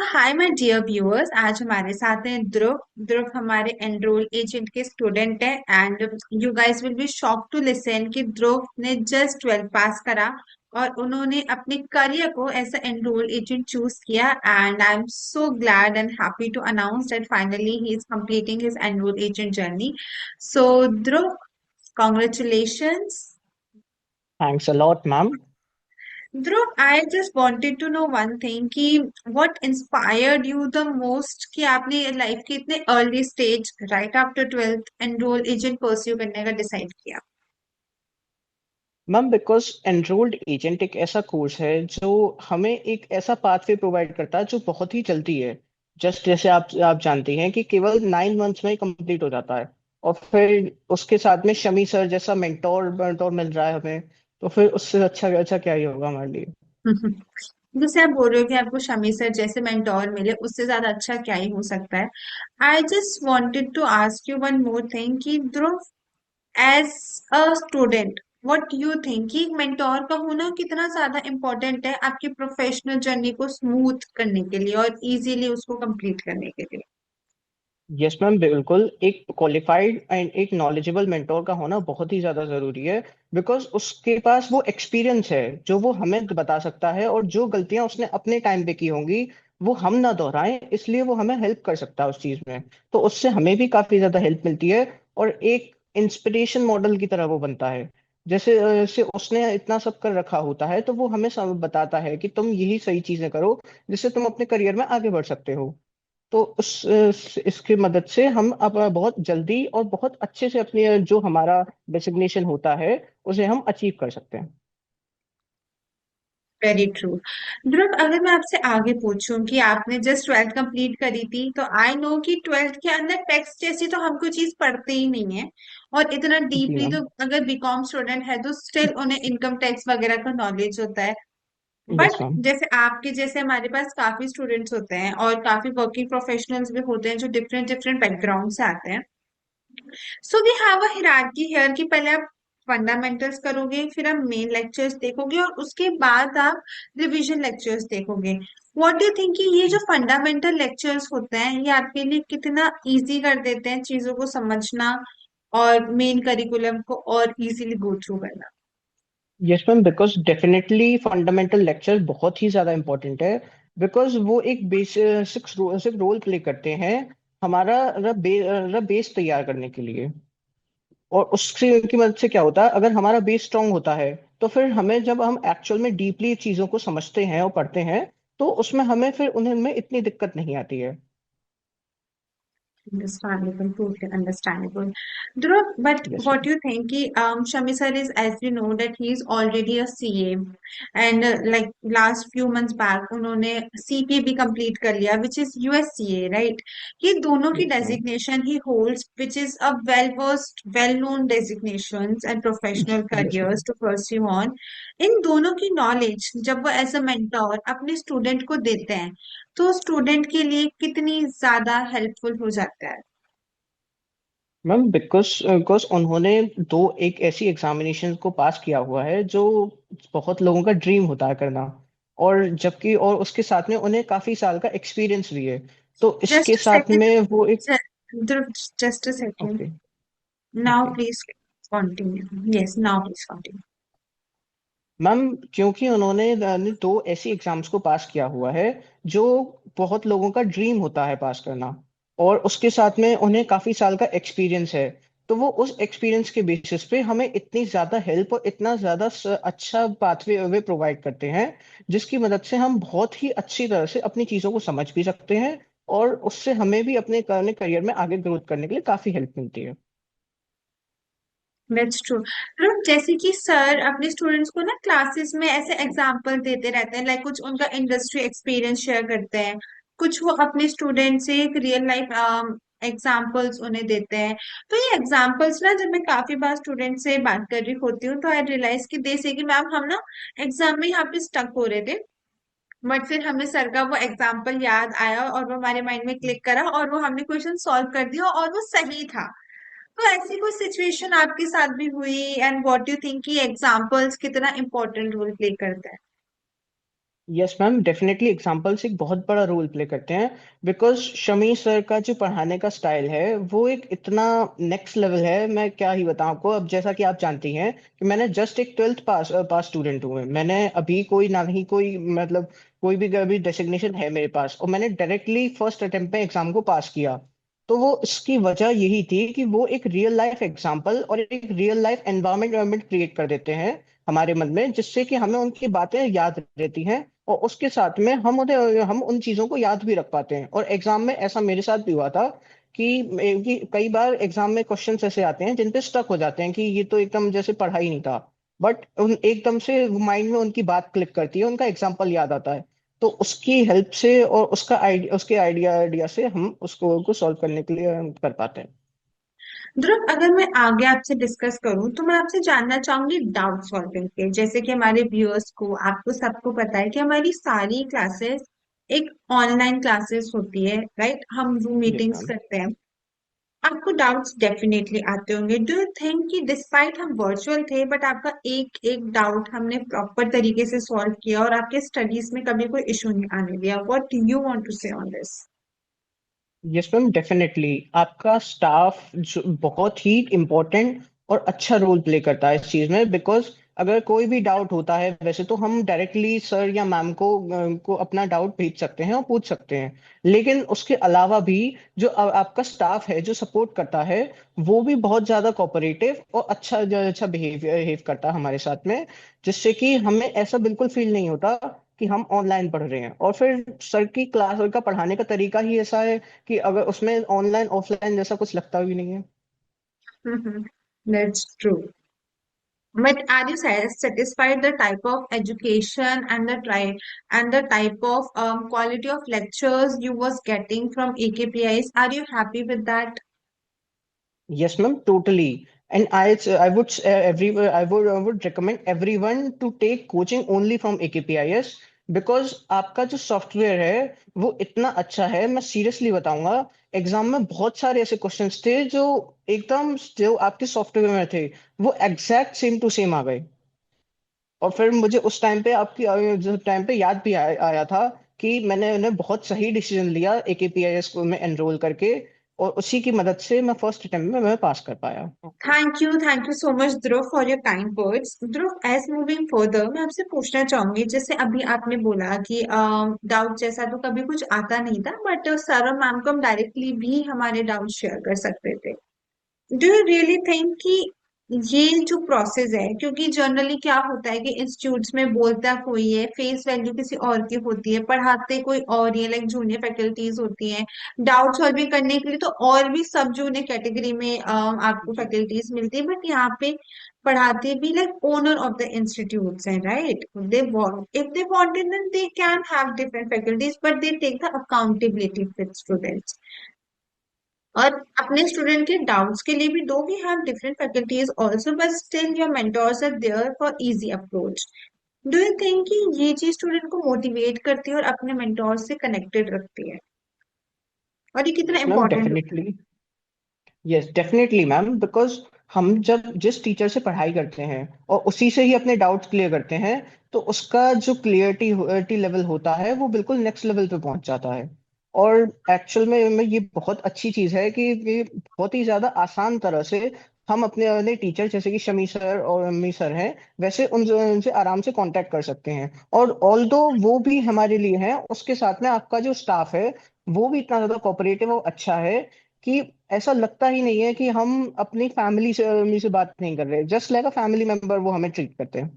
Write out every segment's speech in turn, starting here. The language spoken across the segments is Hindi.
Hi my dear viewers. आज हमारे साथ हैं ध्रुव। ध्रुव हमारे एनरोल एजेंट के स्टूडेंट है and you guys will be shock to listen कि ध्रुव ने जस्ट 12 पास करा और उन्होंने अपने करियर को as a enrol agent choose किया। And I am so glad and happy to announce that finally he is completing his enrol agent journey. So Dhruv, congratulations. Thanks a lot, ma'am. Dhruv, I just wanted to know one thing कि what inspired you the most कि आपने लाइफ के इतने early stage right after 12th enrol agent pursue करने का डिसाइड किया। मैम बिकॉज एनरोल्ड एजेंट एक ऐसा कोर्स है जो हमें एक ऐसा पाथवे प्रोवाइड करता है जो बहुत ही जल्दी है। जस्ट जैसे आप जानती हैं कि केवल 9 मंथ्स में कंप्लीट हो जाता है। और फिर उसके साथ में शमी सर जैसा मेंटोर मेंटोर मिल रहा है हमें। तो फिर उससे अच्छा क्या ही होगा हमारे लिए। जैसे आप बोल रहे हो कि आपको शमी सर जैसे मेंटोर मिले, उससे ज्यादा अच्छा क्या ही हो सकता है। I just wanted to ask you one more thing कि Dhruv, as a student what you think कि मेंटोर का होना कितना ज्यादा इम्पोर्टेंट है आपकी प्रोफेशनल जर्नी को स्मूथ करने के लिए और इजीली उसको कंप्लीट करने के लिए। यस मैम, बिल्कुल एक क्वालिफाइड एंड एक नॉलेजेबल मेंटोर का होना बहुत ही ज्यादा जरूरी है। बिकॉज उसके पास वो एक्सपीरियंस है जो वो हमें बता सकता है, और जो गलतियां उसने अपने टाइम पे की होंगी वो हम ना दोहराएं, इसलिए वो हमें हेल्प कर सकता है उस चीज में। तो उससे हमें भी काफी ज्यादा हेल्प मिलती है। और एक इंस्पिरेशन मॉडल की तरह वो बनता है। जैसे उसने इतना सब कर रखा होता है तो वो हमें सब बताता है कि तुम यही सही चीजें करो जिससे तुम अपने करियर में आगे बढ़ सकते हो। तो इसकी मदद से हम अब बहुत जल्दी और बहुत अच्छे से अपनी जो हमारा डेसिग्नेशन होता है उसे हम अचीव कर सकते हैं। Very true. ध्रुव, अगर मैं आपसे आगे पूछूं कि आपने जस्ट 12th कंप्लीट करी थी तो आई नो कि 12th के अंदर टेक्स्ट जैसी तो हम कोई चीज पढ़ते ही नहीं है। और इतना जी डीपली मैम। तो अगर बीकॉम स्टूडेंट है तो स्टिल उन्हें इनकम टैक्स वगैरह का नॉलेज होता है। Yes but ma'am. जैसे आपके जैसे हमारे पास काफी स्टूडेंट्स होते हैं और काफी वर्किंग प्रोफेशनल्स भी होते हैं जो डिफरेंट डिफरेंट बैकग्राउंड से आते हैं। So we have a hierarchy here कि पहले आप फंडामेंटल्स करोगे, फिर आप मेन लेक्चर्स देखोगे और उसके बाद आप रिवीजन लेक्चर्स देखोगे। व्हाट डू यू थिंक कि ये जो फंडामेंटल लेक्चर्स होते हैं ये आपके लिए कितना इजी कर देते हैं चीजों को समझना और मेन करिकुलम को और इजीली गो थ्रू करना। Yes ma'am, because definitely fundamental lecture बहुत ही ज़्यादा इंपॉर्टेंट है। बिकॉज वो एक बेसिक रोल प्ले करते हैं हमारा बेस तैयार करने के लिए। और उससे की मदद से क्या होता है, अगर हमारा बेस स्ट्रांग होता है तो फिर हमें जब हम एक्चुअल में डीपली चीज़ों को समझते हैं और पढ़ते हैं तो उसमें हमें फिर उन्हें में इतनी दिक्कत नहीं आती है। Understandable, totally understandable. Dhruv, but yes what ma'am. do you think? Shami sir is, as you know, that he is already a CA, and like last few months back, उन्होंने CPA भी complete कर लिया, which is USCA, right? ये दोनों की yes ma'am. designation he holds, which is a well-versed, well-known designations and professional yes ma'am. careers to pursue on. इन दोनों की knowledge जब वो as a mentor अपने student को देते हैं तो स्टूडेंट के लिए कितनी ज्यादा हेल्पफुल हो जाता है। मैम बिकॉज बिकॉज उन्होंने दो एक ऐसी एग्जामिनेशन को पास किया हुआ है जो बहुत लोगों का ड्रीम होता है करना। और उसके साथ में उन्हें काफी साल का एक्सपीरियंस भी है। तो इसके जस्ट साथ सेकंड, में वो एक। Just a second. Okay. Now okay please continue. Yes, now please continue. Ma'am, क्योंकि उन्होंने दो ऐसी एग्जाम्स को पास किया हुआ है जो बहुत लोगों का ड्रीम होता है पास करना। और उसके साथ में उन्हें काफी साल का एक्सपीरियंस है। तो वो उस एक्सपीरियंस के बेसिस पे हमें इतनी ज्यादा हेल्प और इतना ज्यादा अच्छा पाथवे वे प्रोवाइड करते हैं जिसकी मदद से हम बहुत ही अच्छी तरह से अपनी चीजों को समझ भी सकते हैं। और उससे हमें भी अपने करियर में आगे ग्रोथ करने के लिए काफी हेल्प मिलती है। That's true. मतलब जैसे कि सर अपने स्टूडेंट्स को ना क्लासेस में ऐसे एग्जांपल देते रहते हैं, लाइक कुछ उनका इंडस्ट्री एक्सपीरियंस शेयर करते हैं, कुछ वो अपने स्टूडेंट से एक रियल लाइफ एग्जाम्पल्स उन्हें देते हैं। तो ये एग्जाम्पल्स ना जब मैं काफी बार स्टूडेंट से बात कर रही होती हूँ तो आई रियलाइज कि दे से कि मैम हम ना एग्जाम में यहाँ पे स्टक हो रहे थे, बट फिर हमें सर का वो एग्जाम्पल याद आया और वो हमारे माइंड में क्लिक करा और वो हमने क्वेश्चन सॉल्व कर दिया और वो सही था। तो ऐसी कोई सिचुएशन आपके साथ भी हुई एंड व्हाट यू थिंक कि एग्जाम्पल्स कितना इंपॉर्टेंट रोल प्ले करता है। यस मैम, डेफिनेटली एग्जाम्पल्स एक बहुत बड़ा रोल प्ले करते हैं। बिकॉज शमी सर का जो पढ़ाने का स्टाइल है वो एक इतना नेक्स्ट लेवल है, मैं क्या ही बताऊं आपको। अब जैसा कि आप जानती हैं कि मैंने जस्ट एक ट्वेल्थ पास स्टूडेंट हूँ, मैंने अभी कोई ना ही कोई मतलब कोई भी अभी डेसिग्नेशन है मेरे पास, और मैंने डायरेक्टली फर्स्ट अटेम्प्ट में एग्जाम को पास किया। तो वो इसकी वजह यही थी कि वो एक रियल लाइफ एग्जाम्पल और एक रियल लाइफ एनवायरमेंट क्रिएट कर देते हैं हमारे मन में, जिससे कि हमें उनकी बातें याद रहती हैं, और उसके साथ में हम उन चीजों को याद भी रख पाते हैं। और एग्जाम में ऐसा मेरे साथ भी हुआ था कि कई बार एग्जाम में क्वेश्चंस ऐसे आते हैं जिन पे स्टक हो जाते हैं कि ये तो एकदम जैसे पढ़ा ही नहीं था, बट उन एकदम से माइंड में उनकी बात क्लिक करती है, उनका एग्जाम्पल याद आता है। तो उसकी हेल्प से और उसके आइडिया आइडिया से हम उसको को सॉल्व करने के लिए हम कर पाते हैं। ध्रुव, अगर मैं आगे आपसे डिस्कस करूं तो मैं आपसे जानना चाहूंगी डाउट सॉल्विंग के। जैसे कि हमारे व्यूअर्स को, आपको सबको पता है कि हमारी सारी क्लासेस एक ऑनलाइन क्लासेस होती है, राइट? हम जूम यस मीटिंग्स मैम। करते हैं। आपको डाउट्स डेफिनेटली आते होंगे। डू यू थिंक कि डिस्पाइट हम वर्चुअल थे बट आपका एक एक डाउट हमने प्रॉपर तरीके से सॉल्व किया और आपके स्टडीज में कभी कोई इशू नहीं आने दिया? What do you want to say on this? Yes ma'am, definitely आपका स्टाफ जो बहुत ही इम्पोर्टेंट और अच्छा रोल प्ले करता है इस चीज में। बिकॉज अगर कोई भी डाउट होता है, वैसे तो हम डायरेक्टली सर या मैम को अपना डाउट भेज सकते हैं और पूछ सकते हैं, लेकिन उसके अलावा भी जो आपका स्टाफ है जो सपोर्ट करता है, वो भी बहुत ज्यादा कोऑपरेटिव और अच्छा बिहेव करता है हमारे साथ में, जिससे कि हमें ऐसा बिल्कुल फील नहीं होता कि हम ऑनलाइन पढ़ रहे हैं। और फिर सर की क्लास का पढ़ाने का तरीका ही ऐसा है कि अगर उसमें ऑनलाइन ऑफलाइन जैसा कुछ लगता भी नहीं है। That's true. But are you satisfied the type of education and the type of quality of lectures you was getting from AKPIs? Are you happy with that? Yes ma'am, totally. And I would recommend everyone to take coaching only from AKPIS, because आपका जो सॉफ्टवेयर है वो इतना अच्छा है, मैं सीरियसली बताऊंगा। एग्जाम में बहुत सारे ऐसे क्वेश्चंस थे जो एकदम जो आपके सॉफ्टवेयर में थे वो एग्जैक्ट सेम टू सेम आ गए। और फिर मुझे उस टाइम पे जो टाइम पे याद भी आया था कि मैंने उन्हें बहुत सही डिसीजन लिया एकेपीआईएस में एनरोल करके, और उसी की मदद से मैं फर्स्ट अटेम्प्ट में मैं पास कर पाया। Thank you so much Dhruv for your kind words. Dhruv, as moving further मैं आपसे पूछना चाहूंगी, जैसे अभी आपने बोला कि डाउट जैसा तो कभी कुछ आता नहीं था, बट सर और मैम को हम डायरेक्टली भी हमारे डाउट शेयर कर सकते थे। डू यू रियली थिंक कि ये जो प्रोसेस है, क्योंकि जनरली क्या होता है कि इंस्टीट्यूट्स में बोलता कोई है, फेस वैल्यू किसी और की होती है, पढ़ाते कोई और ही है, लाइक जूनियर फैकल्टीज होती हैं। डाउट सॉल्विंग करने के लिए तो और भी सब जूनियर कैटेगरी में आपको जी। फैकल्टीज मिलती है, बट यहाँ पे पढ़ाते भी like owner of the institutes हैं, right? They want, if they wanted then they can have different faculties, but they take the accountability with students. और अपने स्टूडेंट के डाउट्स के लिए भी though we have different faculties also, but still your mentors are there for easy approach. Do you think कि ये चीज स्टूडेंट को मोटिवेट करती है और अपने मेंटोर से कनेक्टेड रखती है, और ये कितना यस मैम, इंपॉर्टेंट होता definitely. Yes definitely ma'am, because हम जब जिस टीचर से पढ़ाई करते हैं और उसी से ही अपने डाउट्स क्लियर करते हैं, तो उसका जो क्लियरिटी लेवल होता है वो बिल्कुल नेक्स्ट लेवल पे पहुंच जाता है। और एक्चुअल में ये बहुत अच्छी चीज है कि ये बहुत ही ज्यादा आसान तरह से हम अपने अपने टीचर जैसे कि शमी सर और अम्मी सर हैं, वैसे उनसे आराम से कांटेक्ट कर सकते हैं। और ऑल दो वो भी हमारे लिए हैं, उसके साथ में आपका जो स्टाफ है वो भी इतना ज्यादा कोऑपरेटिव और अच्छा है कि ऐसा लगता ही नहीं है कि हम अपनी फैमिली से बात नहीं कर रहे, just like a family member वो हमें ट्रीट करते हैं।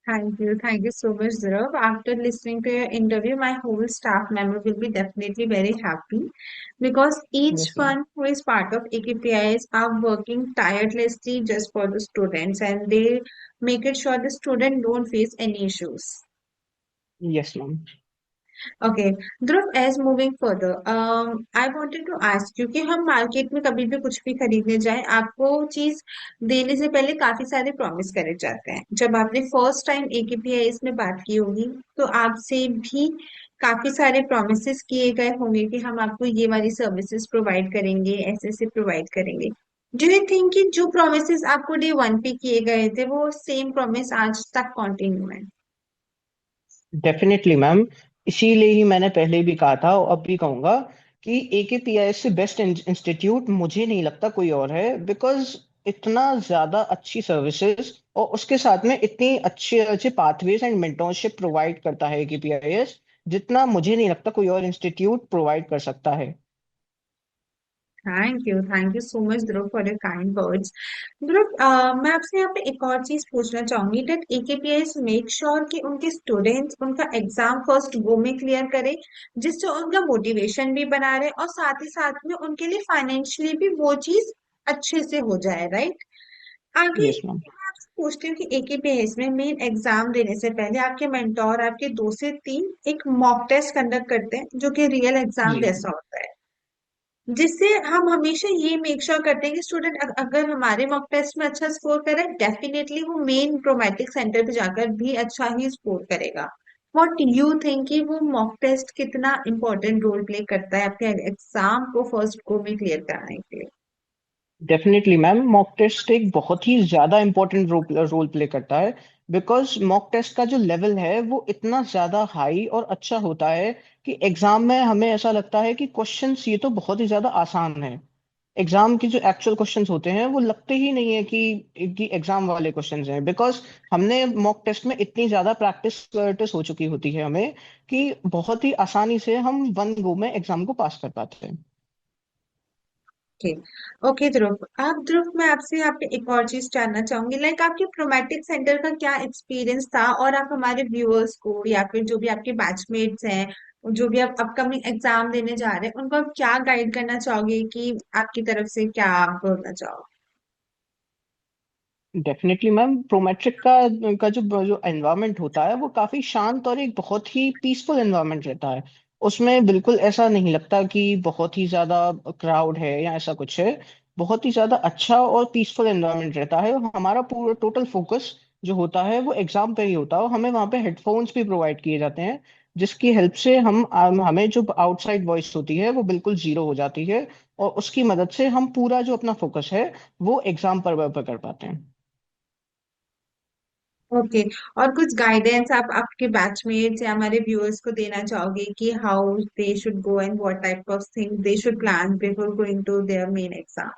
Thank you so much, Dhruv. After listening to your interview, my whole staff member will be definitely very happy because each yes ma'am. one who is part of AKPIs are working tirelessly just for the students, and they make it sure the student don't face any issues. Yes ma'am. Okay, Dhruv, as moving further, I wanted to ask you कि हम मार्केट में कभी भी कुछ भी खरीदने जाएं, आपको चीज देने से पहले काफी सारे प्रॉमिस करे जाते हैं। जब आपने फर्स्ट टाइम AKPIs में बात की होगी तो आपसे भी काफी सारे प्रॉमिसेस किए गए होंगे कि हम आपको ये वाली सर्विसेज प्रोवाइड करेंगे, ऐसे ऐसे प्रोवाइड करेंगे। डू यू थिंक कि जो प्रॉमिसेस आपको डे वन पे किए गए थे वो सेम प्रॉमिस आज तक कंटिन्यू है? डेफिनेटली मैम, इसीलिए ही मैंने पहले भी कहा था और अब भी कहूंगा कि AKPIS से बेस्ट इंस्टीट्यूट मुझे नहीं लगता कोई और है। बिकॉज इतना ज्यादा अच्छी सर्विसेज और उसके साथ में इतनी अच्छे अच्छे पाथवेज एंड मेंटोरशिप प्रोवाइड करता है AKPIS, जितना मुझे नहीं लगता कोई और इंस्टीट्यूट प्रोवाइड कर सकता है। Thank you so much Dhruv for your kind words. Dhruv, मैं आपसे यहाँ पे एक और चीज पूछना चाहूंगी दैट एकेपीएस मेक श्योर कि उनके स्टूडेंट्स उनका एग्जाम फर्स्ट गो में क्लियर करे, जिससे उनका मोटिवेशन भी बना रहे और साथ ही साथ में उनके लिए फाइनेंशियली भी वो चीज अच्छे से हो जाए, राइट? आगे यस मैम। मैं आपसे पूछती हूँ कि एकेपीएस में मेन एग्जाम देने से पहले आपके मेंटोर आपके 2 से 3 एक मॉक टेस्ट कंडक्ट करते हैं जो कि रियल एग्जाम जी। जैसा होता है, जिससे हम हमेशा ये मेक श्योर करते हैं कि स्टूडेंट अगर हमारे मॉक टेस्ट में अच्छा स्कोर करे, डेफिनेटली वो मेन प्रोमेट्रिक सेंटर पे जाकर भी अच्छा ही स्कोर करेगा। व्हाट यू थिंक कि वो मॉक टेस्ट कितना इंपॉर्टेंट रोल प्ले करता है आपके एग्जाम को फर्स्ट गो में क्लियर कराने के लिए? डेफिनेटली मैम, मॉक टेस्ट एक बहुत ही ज्यादा इंपॉर्टेंट रोल रोल प्ले करता है। बिकॉज मॉक टेस्ट का जो लेवल है वो इतना ज्यादा हाई और अच्छा होता है कि एग्जाम में हमें ऐसा लगता है कि क्वेश्चंस ये तो बहुत ही ज्यादा आसान है। एग्जाम के जो एक्चुअल क्वेश्चंस होते हैं वो लगते ही नहीं है कि एग्जाम वाले क्वेश्चंस हैं। बिकॉज हमने मॉक टेस्ट में इतनी ज्यादा प्रैक्टिस प्रैक्टिस हो चुकी होती है हमें कि बहुत ही आसानी से हम वन गो में एग्जाम को पास कर पाते हैं। ओके। ओके ध्रुव, आप ध्रुव मैं आपसे यहाँ पे एक और चीज जानना चाहूंगी, लाइक आपके प्रोमेटिक सेंटर का क्या एक्सपीरियंस था, और आप हमारे व्यूअर्स को या फिर जो भी आपके बैचमेट्स हैं, जो भी आप अपकमिंग एग्जाम देने जा रहे हैं, उनको आप क्या गाइड करना चाहोगे कि आपकी तरफ से क्या आप बोलना चाहोगे? डेफिनेटली मैम, प्रोमेट्रिक का जो जो एनवायरनमेंट होता है वो काफी शांत और एक बहुत ही पीसफुल एनवायरनमेंट रहता है। उसमें बिल्कुल ऐसा नहीं लगता कि बहुत ही ज्यादा क्राउड है या ऐसा कुछ है। बहुत ही ज्यादा अच्छा और पीसफुल एनवायरनमेंट रहता है और हमारा पूरा टोटल फोकस जो होता है वो एग्जाम पे ही होता है। और हमें वहाँ पे हेडफोन्स भी प्रोवाइड किए जाते हैं, जिसकी हेल्प से हमें जो आउटसाइड वॉइस होती है वो बिल्कुल जीरो हो जाती है। और उसकी मदद से हम पूरा जो अपना फोकस है वो एग्जाम पर कर पाते हैं। ओके। और कुछ गाइडेंस आप आपके बैचमेट्स या हमारे व्यूअर्स को देना चाहोगे कि how they should go and what type of thing they should plan before going to their main exam?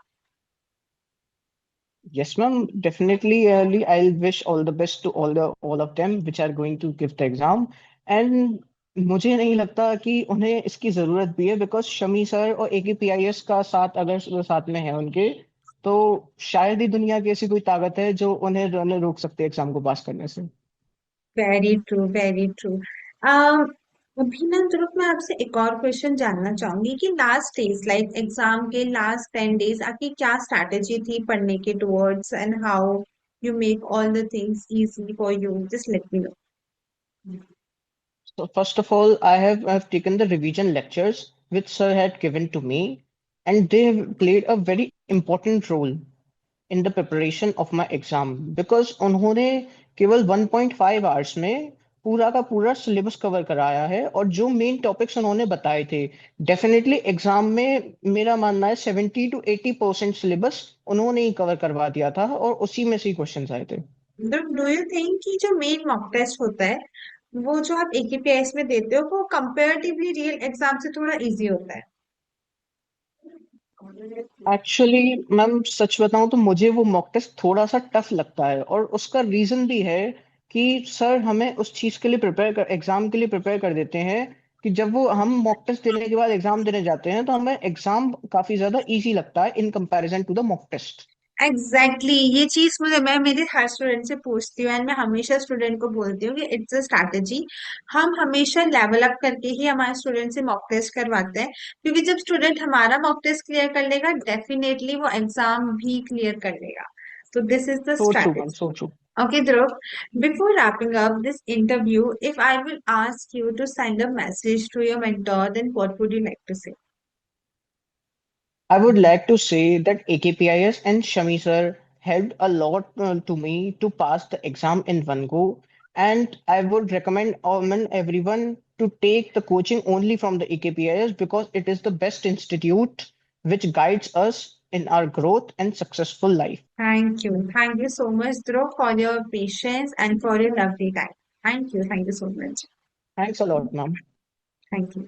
Yes, ma'am. Definitely, I'll wish all the best to all of them which are going to give the exam. And मुझे नहीं लगता कि उन्हें इसकी जरूरत भी है। बिकॉज शमी सर और AKPIS का साथ अगर साथ में है उनके, तो शायद ही दुनिया की ऐसी कोई ताकत है जो उन्हें रोक सकती है एग्जाम को पास करने से। Very true, very true. अभी ना ध्रुव मैं आपसे एक और क्वेश्चन जानना चाहूंगी कि लास्ट डेज लाइक एग्जाम के लास्ट 10 डेज आपकी क्या स्ट्रैटेजी थी पढ़ने के towards, and how you make all the things easy for you, just let me know. So first of all, I've taken the revision lectures which sir had given to me, and they have played a very important role in the preparation of my exam. Because उन्होंने केवल 1.5 आवर्स में पूरा का पूरा सिलेबस कवर कराया है और जो मेन टॉपिक्स उन्होंने बताए थे, डेफिनेटली एग्जाम में मेरा मानना है 70 to 80% सिलेबस उन्होंने ही कवर करवा दिया था और उसी में से क्वेश्चन आए थे। डू यू थिंक कि जो मेन मॉक टेस्ट होता है वो जो आप एकेपीएस में देते हो वो कंपेरेटिवली रियल एग्जाम से थोड़ा इजी होता है? एक्चुअली मैम, सच बताऊं तो मुझे वो मॉक टेस्ट थोड़ा सा टफ लगता है और उसका रीजन भी है कि सर हमें उस चीज के लिए एग्जाम के लिए प्रिपेयर कर देते हैं कि जब वो हम मॉक टेस्ट देने के बाद एग्जाम देने जाते हैं तो हमें एग्जाम काफी ज्यादा इजी लगता है in comparison to the mock test. Exactly exactly, ये चीज मुझे मैं मेरे हर स्टूडेंट से पूछती हूँ एंड मैं हमेशा स्टूडेंट को बोलती हूँ कि इट्स अ स्ट्रैटेजी। हम हमेशा लेवल अप करके ही हमारे स्टूडेंट से मॉक टेस्ट करवाते हैं, क्योंकि जब स्टूडेंट हमारा मॉक टेस्ट क्लियर कर लेगा डेफिनेटली वो एग्जाम भी क्लियर कर लेगा। तो this is the so true ma'am, strategy. So true. Okay, Dhruv, before wrapping up this interview, if I will ask you to send a message to your mentor, then what would you like to say? I would like to say that AKPIS and Shami sir helped a lot to me to pass the exam in one go. And I would recommend everyone to take the coaching only from the AKPIS because it is the best institute which guides us in our growth and successful life. Thank you. Thank you so much, Dhruv, for your patience and for your lovely time. Thank you. Thank you so much. Thanks a lot ma'am. Thank you.